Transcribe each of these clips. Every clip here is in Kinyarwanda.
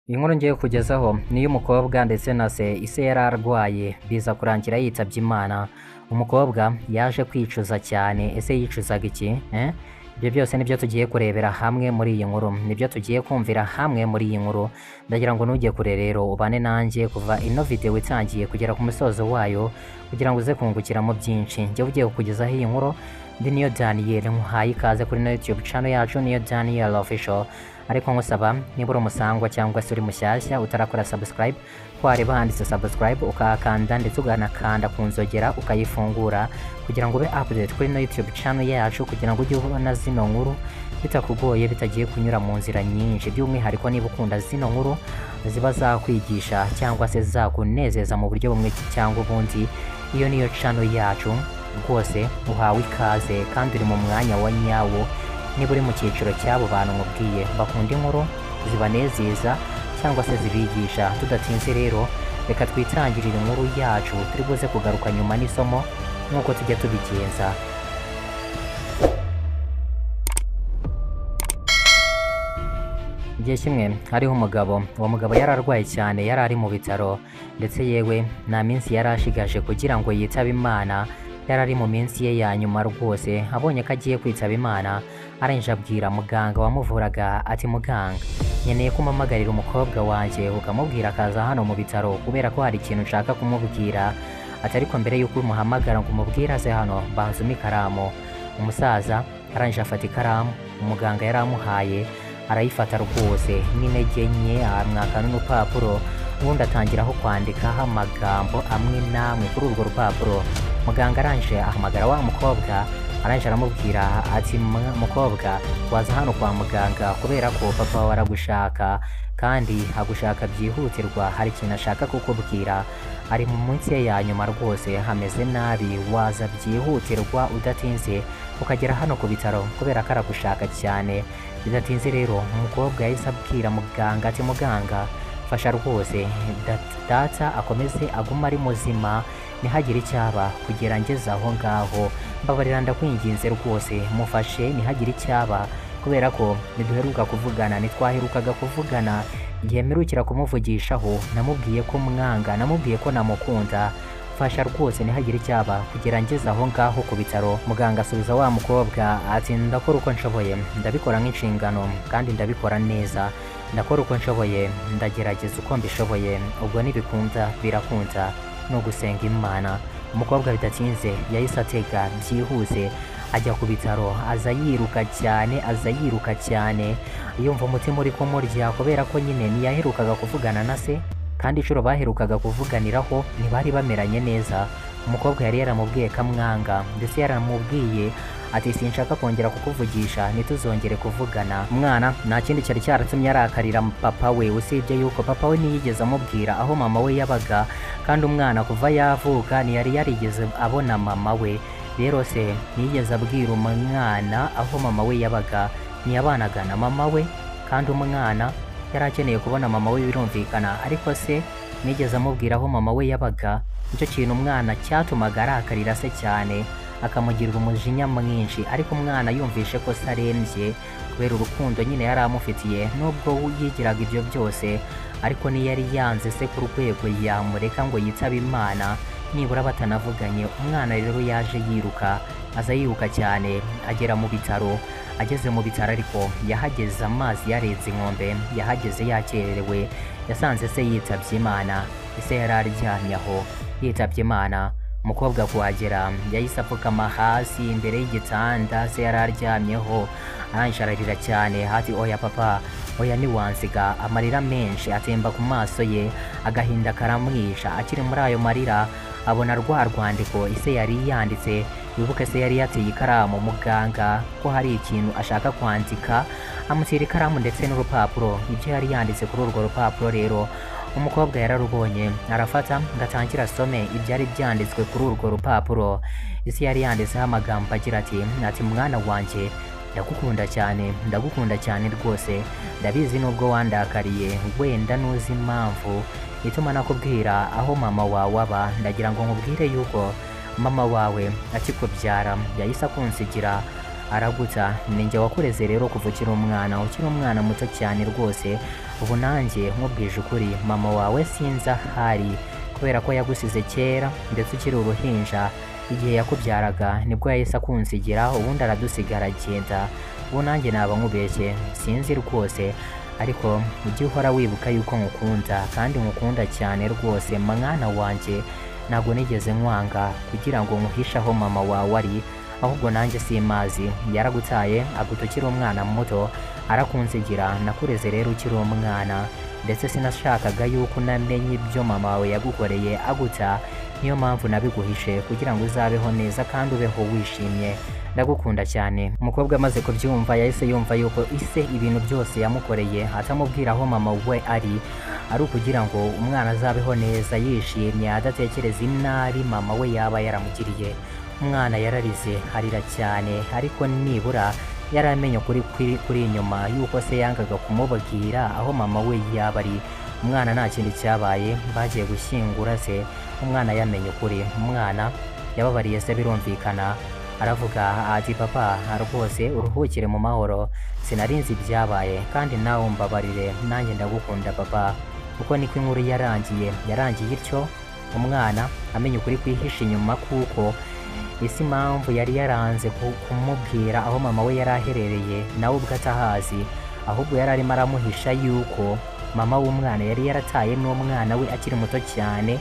Inkuru ngiye kugezaho ni iy'umukobwa ndetse na se. Ise yari arwaye biza kurangira yitabye Imana. Umukobwa yaje kwicuza cyane. Ese yicuzaga iki? Ibyo byose nibyo tugiye kurebera hamwe muri iyi nkuru, nibyo tugiye kumvira hamwe muri iyi nkuru. Ndagira ngo nujye kure rero ubane nanjye kuva ino video itangiye kugera ku musozo wayo, kugira ngo uze kungukiramo byinshi. Njye ugiye kukugezaho iyi nkuru ndi niyo Daniel, nkuhaye ikaze kuri no YouTube channel yacu niyo Daniel Official. Ariko nkusaba niba uri umusangwa cyangwa se uri mushyashya utarakora subscribe, wareba handitse subscribe ukakanda ndetse uganakanda ku nzogera ukayifungura, kugira ngo ube update kuri no YouTube channel yacu, kugira ngo ujye ubona zino nkuru bitakugoye, bitagiye kunyura mu nzira nyinshi. By'umwihariko niba ukunda zino nkuru ziba zakwigisha cyangwa se zakunezeza mu buryo bumwe cyangwa ubundi, iyo niyo channel yacu rwose uhawe ikaze kandi uri mu mwanya wa nyawo. Niba uri mu cyiciro cy'abo bantu nkubwiye bakunda inkuru zibanezeza cyangwa se zibigisha, tudatinze rero reka twitangirire inkuru yacu, turi buze kugaruka nyuma n'isomo nk'uko tujya tubigenza. Igihe kimwe hariho umugabo. Uwo mugabo yari arwaye cyane, yari ari mu bitaro ndetse yewe nta minsi yari ashigaje kugira ngo yitabe Imana. Yari ari mu minsi ye ya nyuma rwose. Abonye ko agiye kwitaba Imana, arangije abwira muganga wamuvuraga ati, muganga, nkeneye ko umpamagarira umukobwa wanjye ukamubwira akaza hano mu bitaro, kubera ko hari ikintu nshaka kumubwira. Ati ariko mbere y'uko umuhamagara ngo umubwire aze hano, banzuma ikaramu. Umusaza arangije afata ikaramu umuganga yari amuhaye, arayifata rwose n'intege nke, amwaka n'urupapuro, ubundi atangiraho kwandikaho amagambo amwe n'amwe kuri urwo rupapuro. Muganga arangije ahamagara wa mukobwa, arangije aramubwira ati, mukobwa, waza hano kwa muganga kubera ko papa wawe aragushaka kandi agushaka byihutirwa, hari ikintu ashaka kukubwira, ari mu minsi ye ya nyuma rwose, hameze nabi, waza byihutirwa udatinze ukagera hano ku bitaro kubera ko aragushaka cyane. Bidatinze rero umukobwa yahise abwira muganga ati, muganga, fasha rwose data akomeze aguma ari muzima, ntihagire icyaba kugera ngeze aho ngaho, mbabarira ndakwinginze rwose, mufashe ntihagire icyaba, kubera ko ntiduheruka kuvugana, ntitwaherukaga kuvugana. Igihe mperukira kumuvugishaho namubwiye ko mwanga, namubwiye ko namukunda, fasha rwose ntihagire icyaba kugera ngeze aho ngaho ku bitaro. Muganga asubiza wa mukobwa ati, ndakora uko nshoboye, ndabikora nk'inshingano kandi ndabikora neza, ndakora uko nshoboye, ndagerageza uko mbishoboye, ubwo nibikunda birakunda, ni ugusenga Imana. Umukobwa bidatinze yahise atega byihuse ajya ku bitaro, aza yiruka cyane, yumva umutima uri kumurya, kubera ko nyine ntiyaherukaga kuvugana na se, kandi inshuro baherukaga kuvuganiraho ntibari bameranye neza. Umukobwa yari yaramubwiye kamwanga, ndetse yaramubwiye ati, sinshaka kongera kukuvugisha, ntituzongere kuvugana. Umwana nta kindi cyari cyaratumye arakarira papa we, usibye yuko papa we ntiyigeze amubwira aho mama we yabaga, kandi umwana kuva yavuka ntiyari yarigeze abona mama we. Rero se ntiyigeze abwira umwana aho mama we yabaga, ntiyabanaga na mama we, kandi umwana yari akeneye kubona mama we birumvikana, ariko se nigeze amubwira aho mama we yabaga. Nicyo kintu umwana cyatumaga arakarira se cyane, akamugirira umujinya mwinshi. Ariko umwana yumvishe ko se arembye kubera urukundo nyine yari amufitiye, nubwo yigiraga ibyo byose, ariko ntiyari yanze se ku rwego yamureka ngo yitabe Imana nibura batanavuganye. Umwana rero yaje yiruka, aza yiruka cyane, agera mu bitaro. Ageze mu bitaro ariko yahageze amazi yarenze inkombe, yahageze yakererewe, yasanze se yitabye Imana. Ese yari aryamye aho yitabye Imana. Umukobwa kuhagera yahise apfukama hasi imbere y'igitanda se yari aryamyeho, arangije ararira cyane ati, oya papa, oya ntiwansiga. Amarira menshi atemba ku maso ye, agahinda karamwisha. Akiri muri ayo marira abona rwa rwandiko ise yari yanditse. Wibuke se yari yateye ikaramu muganga ko hari ikintu ashaka kwandika, amutira ikaramu ndetse n'urupapuro. Ibyo yari yanditse kuri urwo rupapuro rero umukobwa yararubonye, arafata ngatangira asome ibyari byanditswe kuri urwo rupapuro. Isi yari yanditseho amagambo agira ati, mwana wanjye, ndagukunda cyane rwose, ndabizi nubwo wandakariye, wenda nuzi impamvu ituma nakubwira aho mama wawe aba. Ndagira ngo nkubwire yuko mama wawe akikubyara yahise akunsigira araguta. Ninjye wakureze rero kuva ukiri umwana muto cyane rwose. Ubu nanjye nkubwije ukuri, mama wawe sinzi ahari kubera ko yagusize kera ndetse ukiri uruhinja. Igihe yakubyaraga nibwo yahise akunsigira, ubundi aradusigara agenda. Ubu nanjye naba nkubeshye sinzi rwose, ariko ujye uhora wibuka yuko nkukunda kandi nkukunda cyane rwose mwana wanjye. Ntabwo nigeze nkwanga kugira ngo nkuhishe aho mama wawe ari, ahubwo nanjye simazi. Yaragutaye aguta ukiri umwana muto, arakunsigira. Nakureze rero ukiri umwana, ndetse sinashakaga yuko unamenye ibyo mama wawe yagukoreye aguta. Niyo mpamvu nabiguhishe kugira ngo uzabeho neza kandi ubeho wishimye. Ndagukunda cyane. Umukobwa amaze kubyumva yahise yumva yuko ise ibintu byose yamukoreye atamubwira aho mama we ari ukugira ngo umwana azabeho neza yishimye, adatekereza inabi mama we yaba yaramugiriye. Umwana yararize arira cyane, ariko nibura yaramenye kuri inyuma yuko se yangaga kumubwira aho mama we yaba ari. Umwana nta kindi cyabaye, bagiye gushyingura se. Umwana yamenye ukuri. Umwana yababariye se birumvikana, aravuga ati papa rwose uruhukire mu mahoro, sinarinzi ibyabaye kandi nawe umbabarire, nanjye ndagukunda papa. Uko niko inkuru yarangiye ityo. Umwana amenye ukuri kwihishe inyuma kuko isi impamvu yari yaranze kumubwira aho mama we yari aherereye nawe ubwo atahazi, ahubwo yari arimo aramuhisha yuko mama w'umwana yari yarataye n'umwana we akiri muto cyane,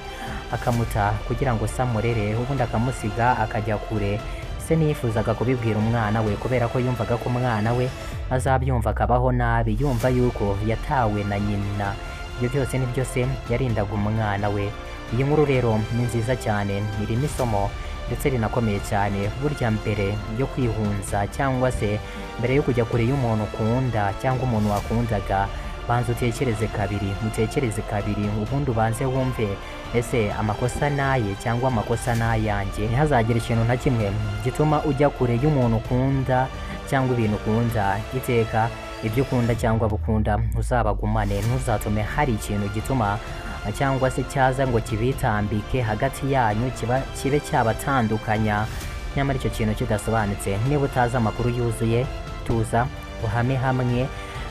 akamuta kugira ngo se amurere, ubundi akamusiga akajya kure. Se nifuzaga kubibwira umwana we kubera ko yumvaga ko umwana we azabyumva akabaho nabi, yumva yuko yatawe na nyina. Ibyo byose nibyo se yarindaga umwana we. Iyi nkuru rero ni nziza cyane, irimo isomo ndetse rinakomeye cyane. Burya mbere yo kwihunza cyangwa se mbere yo kujya kure y'umuntu ukunda cyangwa umuntu wakundaga, banza utekereze kabiri, ubundi ubanze wumve ese amakosa naye cyangwa amakosa nayanjye. Ntihazagire ikintu na kimwe gituma ujya kure y'umuntu ukunda cyangwa ibintu ukunda. Iteka ibyo ukunda cyangwa bukunda uzabagumane, ntuzatume hari ikintu gituma cyangwa se cyaza ngo kibitambike hagati yanyu kibe cyabatandukanya, nyamara icyo kintu kidasobanutse. Niba utazi amakuru yuzuye, tuza uhame hamwe,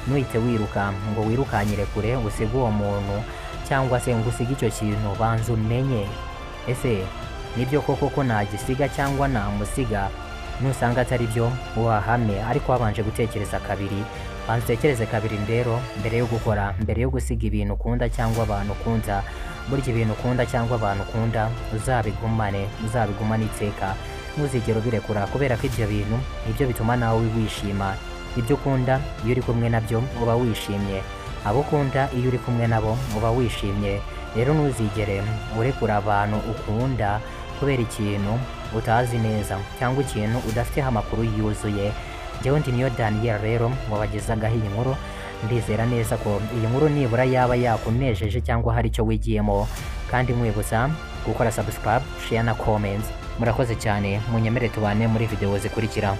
ntuhite wiruka ngo wirukanyire kure usige uwo muntu cyangwa se ngo usige icyo kintu. Banza umenye ese nibyo koko ko nagisiga cyangwa namusiga. Nusanga atari byo wahame, ariko wabanje gutekereza kabiri. Banza utekereze kabiri rero mbere yo gukora, mbere yo gusiga ibintu ukunda cyangwa abantu ukunda. Burya ibintu ukunda cyangwa abantu ukunda uzabigumane iteka, ntuzigere ubirekura, kubera ko ibyo bintu nibyo bituma nawe wishima. Ibyo ukunda iyo uri kumwe nabyo uba wishimye, abo ukunda iyo uri kumwe nabo uba wishimye. Rero ntuzigere urekura abantu ukunda kubera ikintu utazi neza cyangwa ikintu udafiteho amakuru yuzuye. Njyewe ndi niyo Daniel rero wabagezagaho iyi nkuru. Ndizera neza ko iyi nkuru nibura yaba yakunejeje cyangwa hari icyo wigiyemo, kandi mwibutsa gukora subscribe, share na comments. Murakoze cyane, munyemere tubane muri video zikurikira.